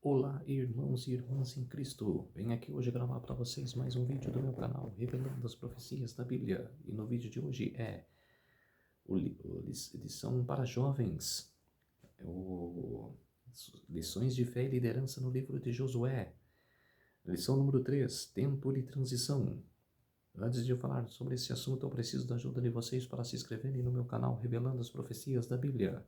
Olá, irmãos e irmãs em Cristo. Venho aqui hoje gravar para vocês mais um vídeo do meu canal, revelando as profecias da Bíblia. E no vídeo de hoje é lição para jovens, lições de fé e liderança no livro de Josué. Lição número 3, tempo de transição. Antes de eu falar sobre esse assunto, eu preciso da ajuda de vocês para se inscreverem no meu canal, revelando as profecias da Bíblia.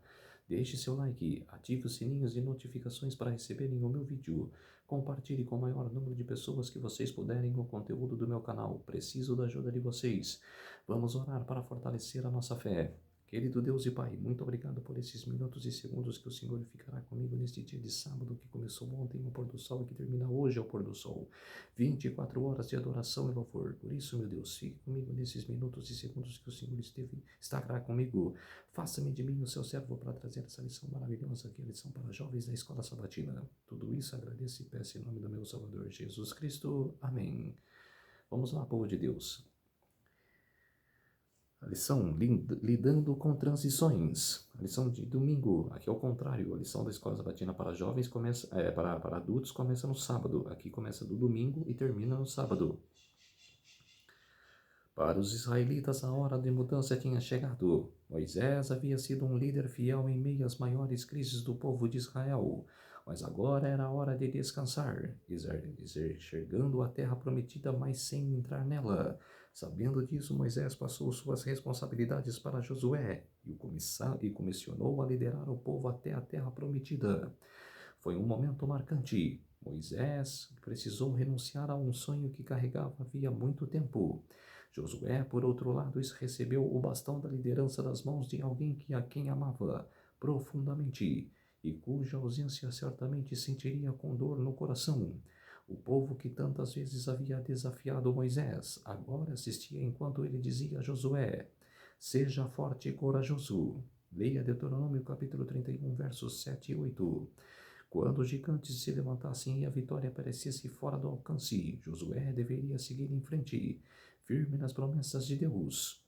Deixe seu like, ative os sininhos de notificações para receberem o meu vídeo. Compartilhe com o maior número de pessoas que vocês puderem o conteúdo do meu canal. Preciso da ajuda de vocês. Vamos orar para fortalecer a nossa fé. Querido Deus e Pai, muito obrigado por esses minutos e segundos que o Senhor ficará comigo neste dia de sábado que começou ontem ao pôr do sol e que termina hoje ao pôr do sol. 24 horas de adoração e louvor. Por isso, meu Deus, fique comigo nesses minutos e segundos que o Senhor estará comigo. Faça-me de mim o seu servo para trazer essa lição maravilhosa, que é a lição para jovens da Escola Sabatina. Tudo isso agradeço e peço em nome do meu Salvador Jesus Cristo. Amém. Vamos lá, povo de Deus. A lição lidando com transições. A lição de domingo, aqui é o contrário. A lição da Escola Sabatina para jovens começa, para adultos começa no sábado. Aqui começa do domingo e termina no sábado. Para os israelitas, a hora de mudança tinha chegado. Moisés havia sido um líder fiel em meio às maiores crises do povo de Israel. Mas agora era a hora de descansar, enxergando a terra prometida, mas sem entrar nela. Sabendo disso, Moisés passou suas responsabilidades para Josué e comissionou a liderar o povo até a terra prometida. Foi um momento marcante. Moisés precisou renunciar a um sonho que carregava havia muito tempo. Josué, por outro lado, recebeu o bastão da liderança das mãos de alguém a quem amava profundamente e cuja ausência certamente sentiria com dor no coração. O povo que tantas vezes havia desafiado Moisés agora assistia enquanto ele dizia a Josué: seja forte e corajoso. Leia Deuteronômio capítulo 31, versos 7 e 8. Quando os gigantes se levantassem e a vitória parecesse fora do alcance, Josué deveria seguir em frente, firme nas promessas de Deus.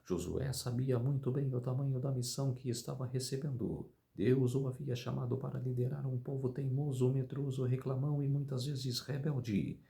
Josué sabia muito bem o tamanho da missão que estava recebendo. Deus o havia chamado para liderar um povo teimoso, medroso, reclamão e muitas vezes rebelde.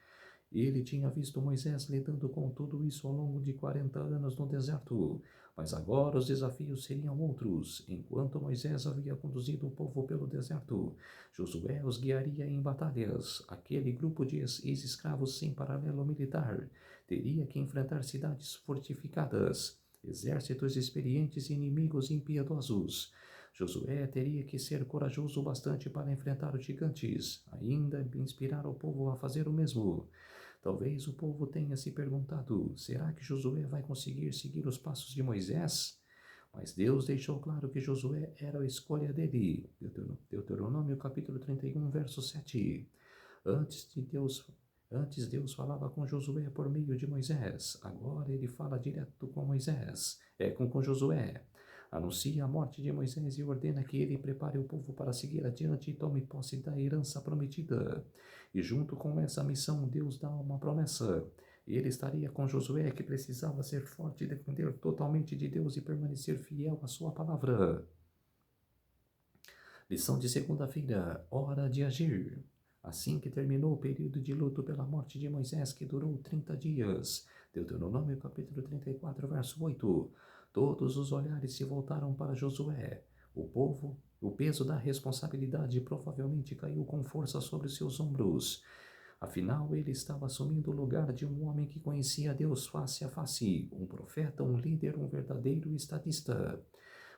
Ele tinha visto Moisés lidando com tudo isso ao longo de 40 anos no deserto, mas agora os desafios seriam outros. Enquanto Moisés havia conduzido o povo pelo deserto, Josué os guiaria em batalhas. Aquele grupo de ex-escravos sem paralelo militar teria que enfrentar cidades fortificadas, exércitos experientes e inimigos impiedosos. Josué teria que ser corajoso bastante para enfrentar os gigantes, ainda inspirar o povo a fazer o mesmo. Talvez o povo tenha se perguntado: será que Josué vai conseguir seguir os passos de Moisés? Mas Deus deixou claro que Josué era a escolha dele. Deuteronômio capítulo 31, verso 7. Antes Deus falava com Josué por meio de Moisés. Agora ele fala direto com Moisés, com Josué. Anuncia a morte de Moisés e ordena que ele prepare o povo para seguir adiante e tome posse da herança prometida. E junto com essa missão, Deus dá uma promessa. Ele estaria com Josué, que precisava ser forte e depender totalmente de Deus e permanecer fiel à sua palavra. Lição de segunda-feira, hora de agir. Assim que terminou o período de luto pela morte de Moisés, que durou 30 dias. Deuteronômio capítulo 34, verso 8. Todos os olhares se voltaram para Josué. O peso da responsabilidade provavelmente caiu com força sobre seus ombros. Afinal, ele estava assumindo o lugar de um homem que conhecia Deus face a face, um profeta, um líder, um verdadeiro estadista.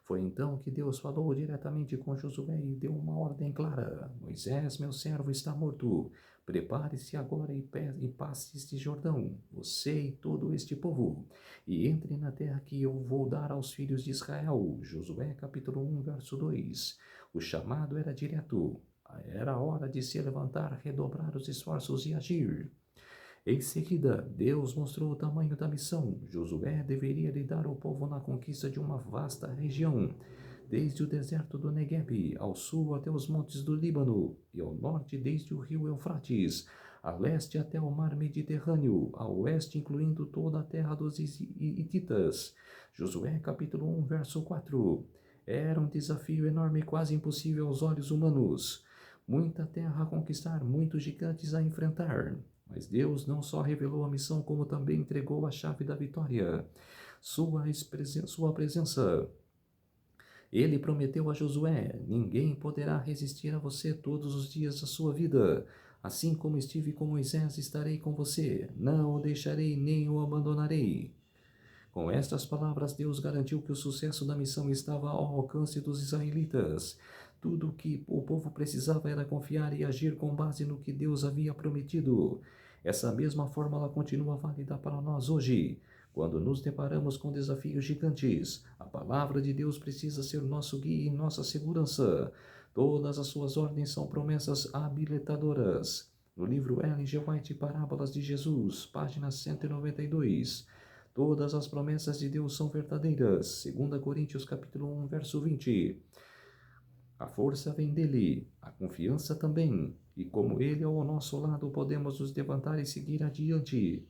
Foi então que Deus falou diretamente com Josué e deu uma ordem clara: Moisés, meu servo, está morto. Prepare-se agora e passe este Jordão, você e todo este povo, e entre na terra que eu vou dar aos filhos de Israel. Josué capítulo 1, verso 2. O chamado era direto. Era hora de se levantar, redobrar os esforços e agir. Em seguida, Deus mostrou o tamanho da missão. Josué deveria lidar o povo na conquista de uma vasta região, desde o deserto do Negueb, ao sul até os montes do Líbano, e ao norte desde o rio Eufrates, a leste até o mar Mediterrâneo, a oeste incluindo toda a terra dos Hititas. Josué capítulo 1, verso 4. Era um desafio enorme, quase impossível aos olhos humanos. muita terra a conquistar, muitos gigantes a enfrentar. Mas Deus não só revelou a missão, como também entregou a chave da vitória, sua presença. Ele prometeu a Josué: ninguém poderá resistir a você todos os dias da sua vida. Assim como estive com Moisés, estarei com você. Não o deixarei nem o abandonarei. Com estas palavras, Deus garantiu que o sucesso da missão estava ao alcance dos israelitas. Tudo o que o povo precisava era confiar e agir com base no que Deus havia prometido. Essa mesma fórmula continua válida para nós hoje. Quando nos deparamos com desafios gigantes, a palavra de Deus precisa ser nosso guia e nossa segurança. Todas as suas ordens são promessas habilitadoras. No livro Ellen G. White, Parábolas de Jesus, página 192. Todas as promessas de Deus são verdadeiras. 2 Coríntios capítulo 1, verso 20. A força vem dele, a confiança também. E como ele é ao nosso lado, podemos nos levantar e seguir adiante.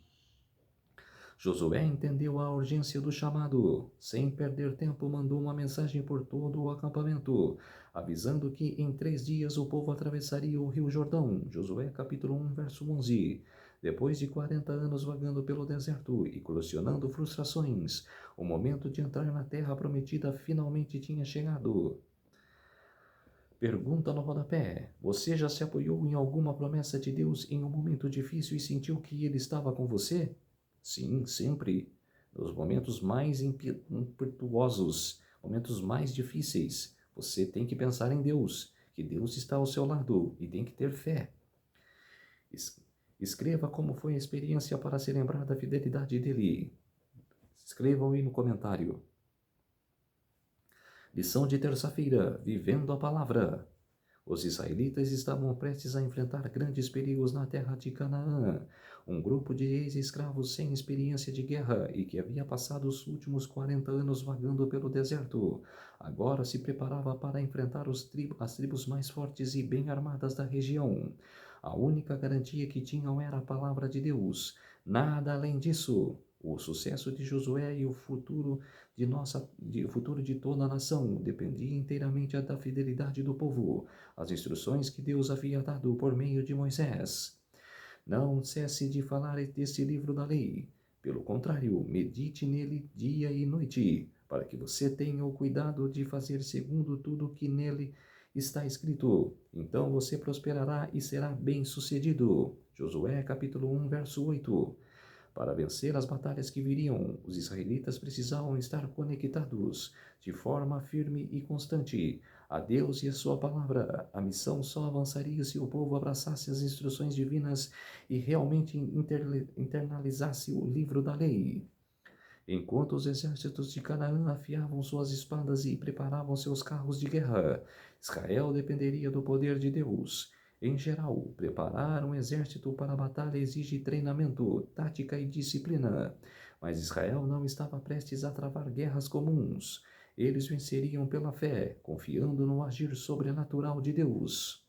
Josué entendeu a urgência do chamado. Sem perder tempo, mandou uma mensagem por todo o acampamento, avisando que em 3 dias o povo atravessaria o rio Jordão. Josué capítulo 1, verso 11. Depois de 40 anos vagando pelo deserto e colecionando frustrações, o momento de entrar na terra prometida finalmente tinha chegado. Pergunta no rodapé: você já se apoiou em alguma promessa de Deus em um momento difícil e sentiu que Ele estava com você? Sim, sempre. Nos momentos mais impetuosos, momentos mais difíceis, você tem que pensar em Deus, que Deus está ao seu lado e tem que ter fé. Escreva como foi a experiência para se lembrar da fidelidade dele. Escrevam aí no comentário. Lição de terça-feira: Vivendo a Palavra. Os israelitas estavam prestes a enfrentar grandes perigos na terra de Canaã. Um grupo de ex-escravos sem experiência de guerra e que havia passado os últimos 40 anos vagando pelo deserto, agora se preparava para enfrentar as tribos mais fortes e bem armadas da região. A única garantia que tinham era a palavra de Deus. Nada além disso. O sucesso de Josué e o futuro de toda a nação dependia inteiramente da fidelidade do povo, as instruções que Deus havia dado por meio de Moisés. Não cesse de falar deste livro da lei. Pelo contrário, medite nele dia e noite, para que você tenha o cuidado de fazer segundo tudo que nele está escrito. Então você prosperará e será bem-sucedido. Josué capítulo 1, verso 8. Para vencer as batalhas que viriam, os israelitas precisavam estar conectados de forma firme e constante a Deus e a sua palavra. A missão só avançaria se o povo abraçasse as instruções divinas e realmente internalizasse o livro da lei. Enquanto os exércitos de Canaã afiavam suas espadas e preparavam seus carros de guerra, Israel dependeria do poder de Deus. Em geral, preparar um exército para a batalha exige treinamento, tática e disciplina, mas Israel não estava prestes a travar guerras comuns. Eles venceriam pela fé, confiando no agir sobrenatural de Deus.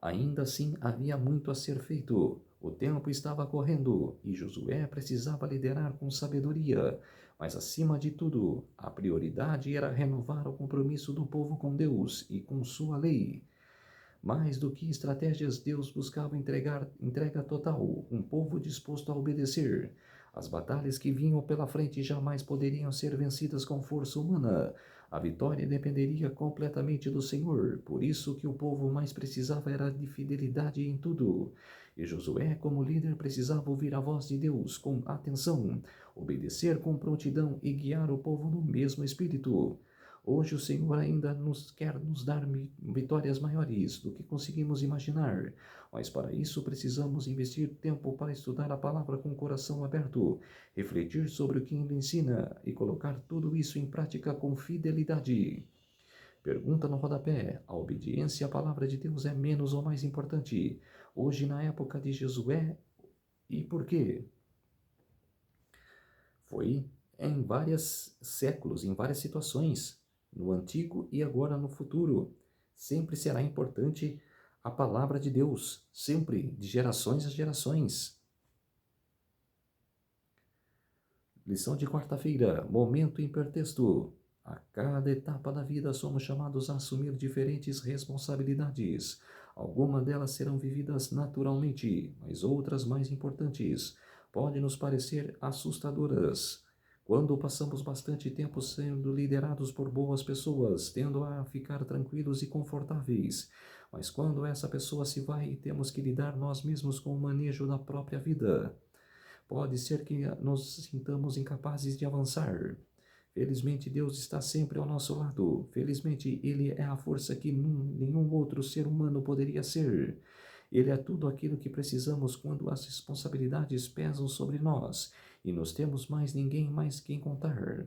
Ainda assim, havia muito a ser feito. O tempo estava correndo e Josué precisava liderar com sabedoria. Mas, acima de tudo, a prioridade era renovar o compromisso do povo com Deus e com sua lei. Mais do que estratégias, Deus buscava entrega total, um povo disposto a obedecer. As batalhas que vinham pela frente jamais poderiam ser vencidas com força humana. A vitória dependeria completamente do Senhor, por isso que o povo mais precisava era de fidelidade em tudo. E Josué, como líder, precisava ouvir a voz de Deus com atenção, obedecer com prontidão e guiar o povo no mesmo espírito. Hoje o Senhor ainda quer nos dar vitórias maiores do que conseguimos imaginar, mas para isso precisamos investir tempo para estudar a palavra com o coração aberto, refletir sobre o que ele ensina e colocar tudo isso em prática com fidelidade. Pergunta no rodapé: a obediência à palavra de Deus é menos ou mais importante hoje na época de Josué, e por quê? Foi em vários séculos, em várias situações, no antigo e agora no futuro. Sempre será importante a palavra de Deus, sempre, de gerações a gerações. Lição de quarta-feira, momento hipertexto. A cada etapa da vida somos chamados a assumir diferentes responsabilidades. Algumas delas serão vividas naturalmente, mas outras mais importantes podem nos parecer assustadoras. Quando passamos bastante tempo sendo liderados por boas pessoas, tendo a ficar tranquilos e confortáveis. Mas quando essa pessoa se vai e temos que lidar nós mesmos com o manejo da própria vida, pode ser que nos sintamos incapazes de avançar. Felizmente, Deus está sempre ao nosso lado. Felizmente, Ele é a força que nenhum outro ser humano poderia ser. Ele é tudo aquilo que precisamos quando as responsabilidades pesam sobre nós e nós temos mais ninguém mais quem contar.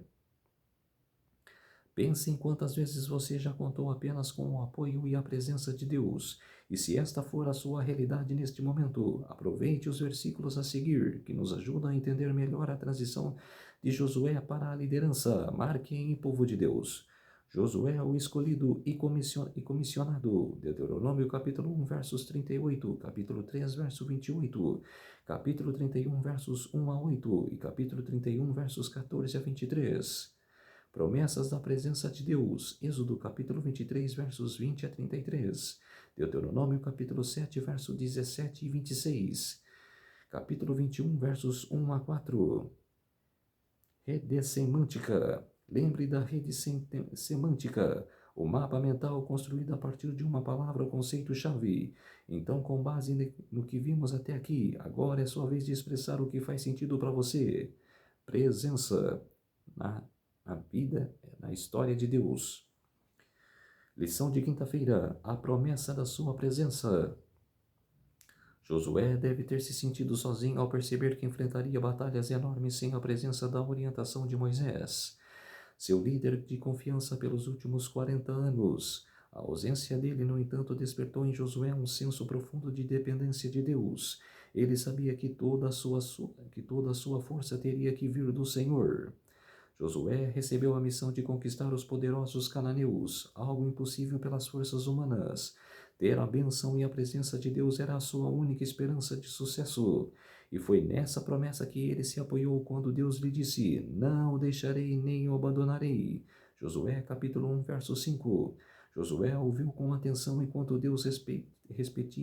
Pense em quantas vezes você já contou apenas com o apoio e a presença de Deus. E se esta for a sua realidade neste momento, aproveite os versículos a seguir, que nos ajudam a entender melhor a transição de Josué para a liderança. Marquem, povo de Deus. Josué, o escolhido e comissionado. Deuteronômio capítulo 1, versos 38, capítulo 3, verso 28, capítulo 31, versos 1 a 8 e capítulo 31, versos 14 a 23. Promessas da presença de Deus. Êxodo capítulo 23, versos 20 a 33. Deuteronômio capítulo 7, versos 17 e 26. Capítulo 21, versos 1 a 4. Rede semântica. Lembre da rede semântica, o mapa mental construído a partir de uma palavra ou conceito-chave. Então, com base no que vimos até aqui, agora é sua vez de expressar o que faz sentido para você. Presença na vida, na história de Deus. Lição de quinta-feira, a promessa da sua presença. Josué deve ter se sentido sozinho ao perceber que enfrentaria batalhas enormes sem a presença da orientação de Moisés, seu líder de confiança pelos últimos 40 anos. A ausência dele, no entanto, despertou em Josué um senso profundo de dependência de Deus. Ele sabia que toda a sua força teria que vir do Senhor. Josué recebeu a missão de conquistar os poderosos cananeus, algo impossível pelas forças humanas. Ter a bênção e a presença de Deus era a sua única esperança de sucesso. E foi nessa promessa que ele se apoiou quando Deus lhe disse: Não o deixarei nem o abandonarei. Josué capítulo 1, verso 5. Josué ouviu com atenção enquanto Deus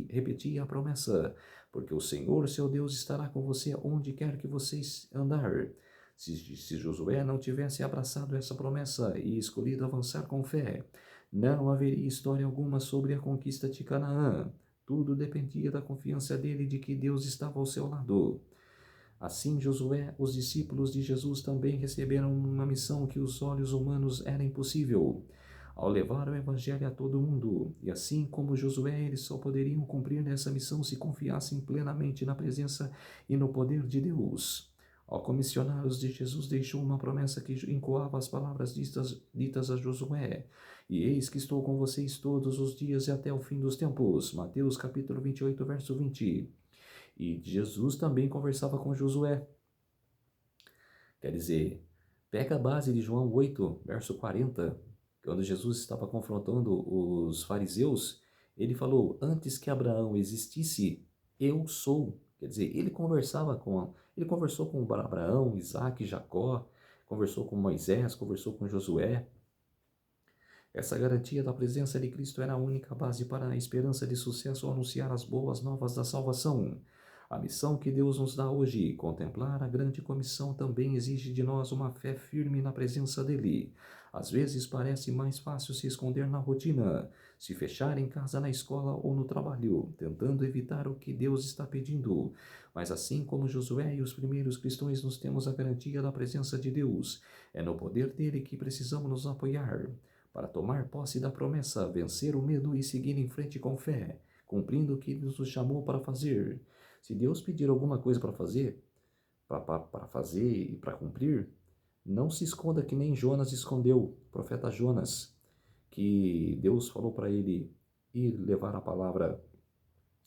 repetia a promessa, porque o Senhor, seu Deus, estará com você onde quer que vocês andar. Se Josué não tivesse abraçado essa promessa e escolhido avançar com fé, não haveria história alguma sobre a conquista de Canaã. Tudo dependia da confiança dele de que Deus estava ao seu lado. Assim, Josué, os discípulos de Jesus também receberam uma missão que os olhos humanos era impossível, ao levar o evangelho a todo mundo. E assim como Josué, eles só poderiam cumprir essa missão se confiassem plenamente na presença e no poder de Deus. Ao comissioná-los de Jesus, deixou uma promessa que encoava as palavras ditas a Josué. E eis que estou com vocês todos os dias e até o fim dos tempos. Mateus capítulo 28, verso 20. E Jesus também conversava com Josué. Quer dizer, pega a base de João 8, verso 40, quando Jesus estava confrontando os fariseus, ele falou: antes que Abraão existisse, eu sou. Quer dizer, ele conversou com Abraão, Isaac, Jacó, conversou com Moisés, conversou com Josué. Essa garantia da presença de Cristo era a única base para a esperança de sucesso ao anunciar as boas novas da salvação. A missão que Deus nos dá hoje, contemplar a grande comissão, também exige de nós uma fé firme na presença dele. Às vezes parece mais fácil se esconder na rotina, se fechar em casa, na escola ou no trabalho, tentando evitar o que Deus está pedindo. Mas assim como Josué e os primeiros cristãos, nós temos a garantia da presença de Deus. É no poder dele que precisamos nos apoiar para tomar posse da promessa, vencer o medo e seguir em frente com fé, cumprindo o que Deus nos chamou para fazer. Se Deus pedir alguma coisa para fazer, e para cumprir, não se esconda que nem Jonas escondeu, o profeta Jonas, que Deus falou para ele ir levar a palavra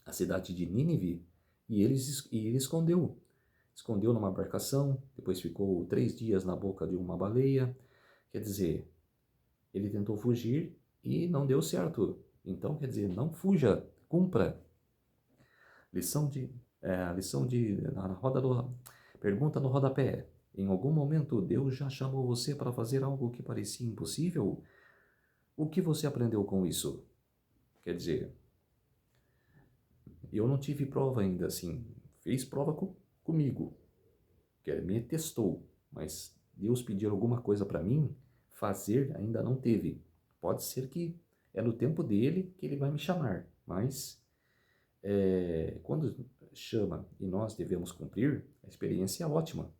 à cidade de Nínive, e ele escondeu. Escondeu numa embarcação, depois ficou 3 dias na boca de uma baleia. Quer dizer, ele tentou fugir e não deu certo. Então, quer dizer, não fuja, cumpra. Lição de na roda do pergunta no rodapé. Em algum momento, Deus já chamou você para fazer algo que parecia impossível? O que você aprendeu com isso? Quer dizer, eu não tive prova ainda assim. Fez prova comigo, que me testou, mas Deus pedir alguma coisa para mim, fazer ainda não teve. Pode ser que é no tempo dele que ele vai me chamar, mas quando chama e nós devemos cumprir, a experiência é ótima.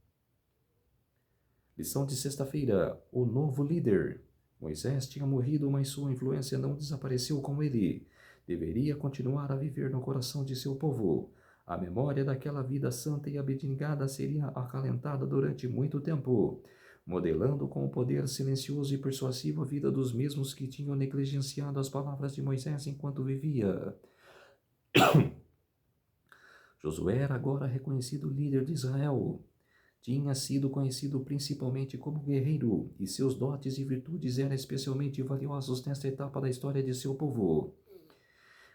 Lição de sexta-feira: o novo líder. Moisés tinha morrido, mas sua influência não desapareceu com ele. Deveria continuar a viver no coração de seu povo. A memória daquela vida santa e abnegada seria acalentada durante muito tempo, modelando com o poder silencioso e persuasivo a vida dos mesmos que tinham negligenciado as palavras de Moisés enquanto vivia. Josué era agora reconhecido líder de Israel. Tinha sido conhecido principalmente como guerreiro, e seus dotes e virtudes eram especialmente valiosos nesta etapa da história de seu povo.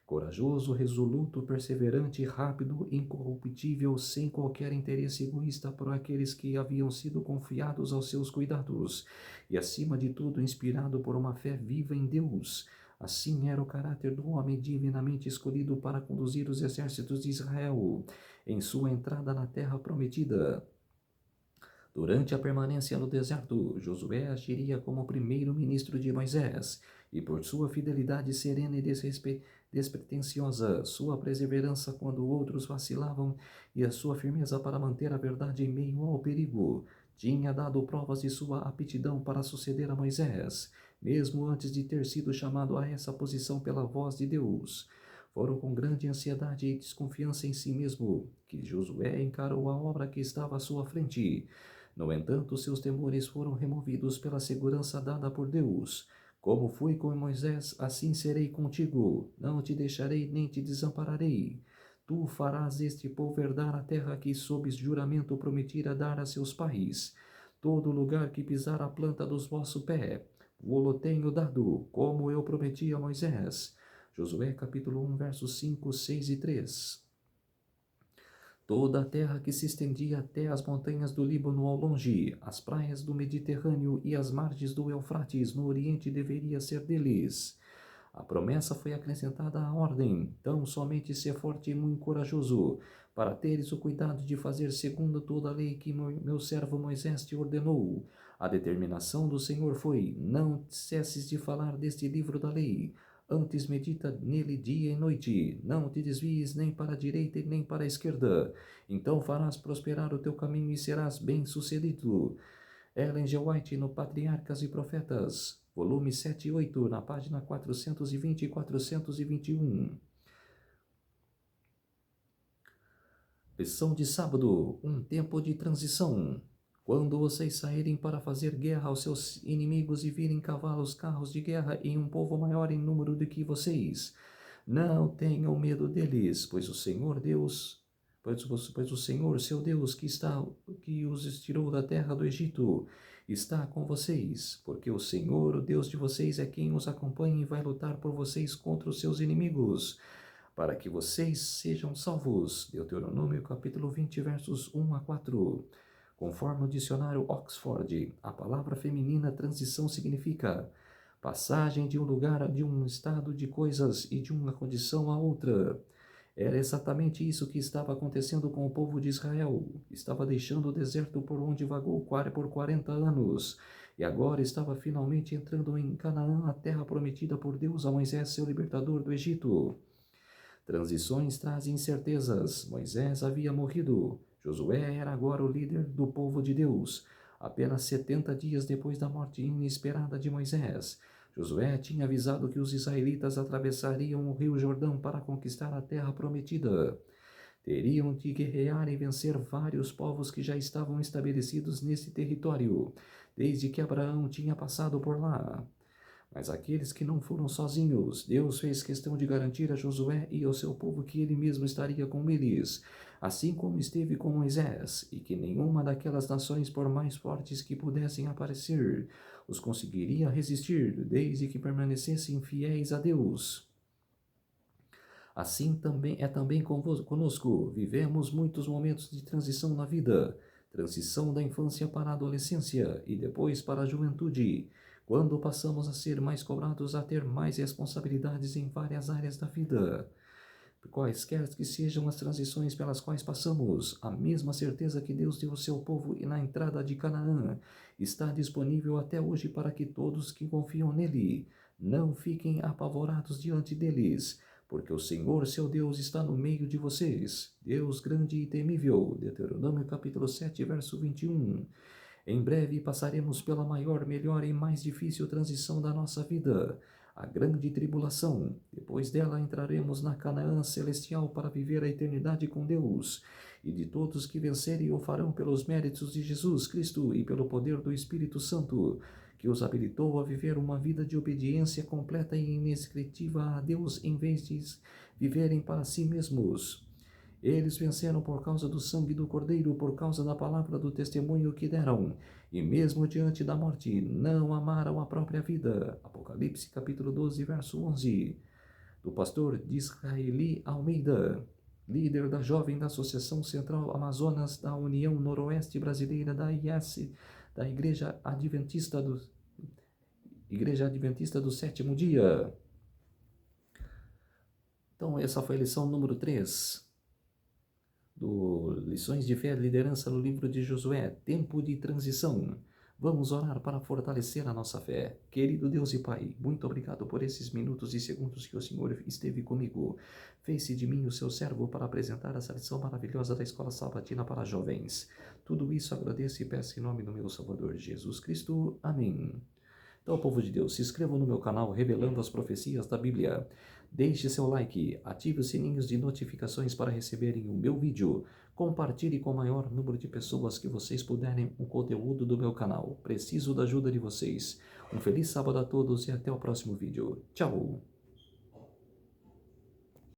Corajoso, resoluto, perseverante, rápido, incorruptível, sem qualquer interesse egoísta por aqueles que haviam sido confiados aos seus cuidados, e acima de tudo inspirado por uma fé viva em Deus. Assim era o caráter do homem divinamente escolhido para conduzir os exércitos de Israel em sua entrada na terra prometida. Durante a permanência no deserto, Josué agiria como primeiro-ministro de Moisés, e por sua fidelidade serena e despretensiosa, sua perseverança quando outros vacilavam e a sua firmeza para manter a verdade em meio ao perigo, tinha dado provas de sua aptidão para suceder a Moisés, mesmo antes de ter sido chamado a essa posição pela voz de Deus. Foram com grande ansiedade e desconfiança em si mesmo que Josué encarou a obra que estava à sua frente. No entanto, seus temores foram removidos pela segurança dada por Deus. Como fui com Moisés, assim serei contigo. Não te deixarei nem te desampararei. Tu farás este povo herdar a terra que, sob juramento, prometira dar a seus pais. Todo lugar que pisar a planta dos vossos pés, vô-lo tenho dado, como eu prometi a Moisés. Josué capítulo 1, versos 5, 6 e 3. Toda a terra que se estendia até as montanhas do Líbano ao longe, as praias do Mediterrâneo e as margens do Eufrates no oriente deveria ser deles. A promessa foi acrescentada à ordem, tão somente ser forte e muito corajoso, para teres o cuidado de fazer segundo toda a lei que meu servo Moisés te ordenou. A determinação do Senhor foi: não cesses de falar deste livro da lei. Antes medita nele dia e noite, não te desvies nem para a direita e nem para a esquerda. Então farás prosperar o teu caminho e serás bem-sucedido. Ellen G. White no Patriarcas e Profetas, volume 7 e 8, na página 420 e 421. Lição de sábado, um tempo de transição. Quando vocês saírem para fazer guerra aos seus inimigos e virem cavalos, carros de guerra e um povo maior em número do que vocês, não tenham medo deles, pois o Senhor Deus, pois o Senhor, seu Deus, que os tirou da terra do Egito, está com vocês, porque o Senhor, o Deus de vocês, é quem os acompanha e vai lutar por vocês contra os seus inimigos, para que vocês sejam salvos. Deuteronômio capítulo 20, versos 1 a 4. Conforme o dicionário Oxford, a palavra feminina transição significa passagem de um lugar, de um estado de coisas e de uma condição a outra. Era exatamente isso que estava acontecendo com o povo de Israel. Estava deixando o deserto por onde vagou por 40 anos. E agora estava finalmente entrando em Canaã, a terra prometida por Deus a Moisés, seu libertador do Egito. Transições trazem incertezas. Moisés havia morrido. Josué era agora o líder do povo de Deus. Apenas 70 dias depois da morte inesperada de Moisés, Josué tinha avisado que os israelitas atravessariam o rio Jordão para conquistar a terra prometida. Teriam de guerrear e vencer vários povos que já estavam estabelecidos nesse território, desde que Abraão tinha passado por lá. Mas aqueles que não foram sozinhos, Deus fez questão de garantir a Josué e ao seu povo que ele mesmo estaria com eles, assim como esteve com Moisés, e que nenhuma daquelas nações, por mais fortes que pudessem aparecer, os conseguiria resistir, desde que permanecessem fiéis a Deus. Assim também conosco. Vivemos muitos momentos de transição na vida. transição da infância para a adolescência e depois para a juventude, quando passamos a ser mais cobrados a ter mais responsabilidades em várias áreas da vida. Quaisquer que sejam as transições pelas quais passamos, a mesma certeza que Deus deu ao seu povo e na entrada de Canaã está disponível até hoje para que todos que confiam nele não fiquem apavorados diante deles, porque o Senhor, seu Deus, está no meio de vocês, Deus grande e temível. Deuteronômio capítulo 7, verso 21. Em breve passaremos pela maior, melhor e mais difícil transição da nossa vida, a grande tribulação. Depois dela entraremos na Canaã celestial para viver a eternidade com Deus. E de todos que vencerem o farão pelos méritos de Jesus Cristo e pelo poder do Espírito Santo, que os habilitou a viver uma vida de obediência completa e inescritiva a Deus em vez de viverem para si mesmos. Eles venceram por causa do sangue do Cordeiro, por causa da palavra do testemunho que deram, e mesmo diante da morte, não amaram a própria vida. Apocalipse capítulo 12, verso 11. Do pastor Disraeli Almeida, líder da jovem da Associação Central Amazonas da União Noroeste Brasileira da IS, da Igreja Adventista do Sétimo Dia. Então, essa foi a lição número 3. Do Lições de Fé e Liderança no livro de Josué, Tempo de Transição. Vamos orar para fortalecer a nossa fé. Querido Deus e Pai, muito obrigado por esses minutos e segundos que o Senhor esteve comigo. Fez-se de mim o seu servo para apresentar essa lição maravilhosa da Escola Sabatina para Jovens. Tudo isso agradeço e peço em nome do meu Salvador Jesus Cristo. Amém. Então, povo de Deus, se inscrevam no meu canal Revelando as Profecias da Bíblia. Deixe seu like, ative os sininhos de notificações para receberem o meu vídeo. Compartilhe com o maior número de pessoas que vocês puderem o conteúdo do meu canal. Preciso da ajuda de vocês. Um feliz sábado a todos e até o próximo vídeo. Tchau!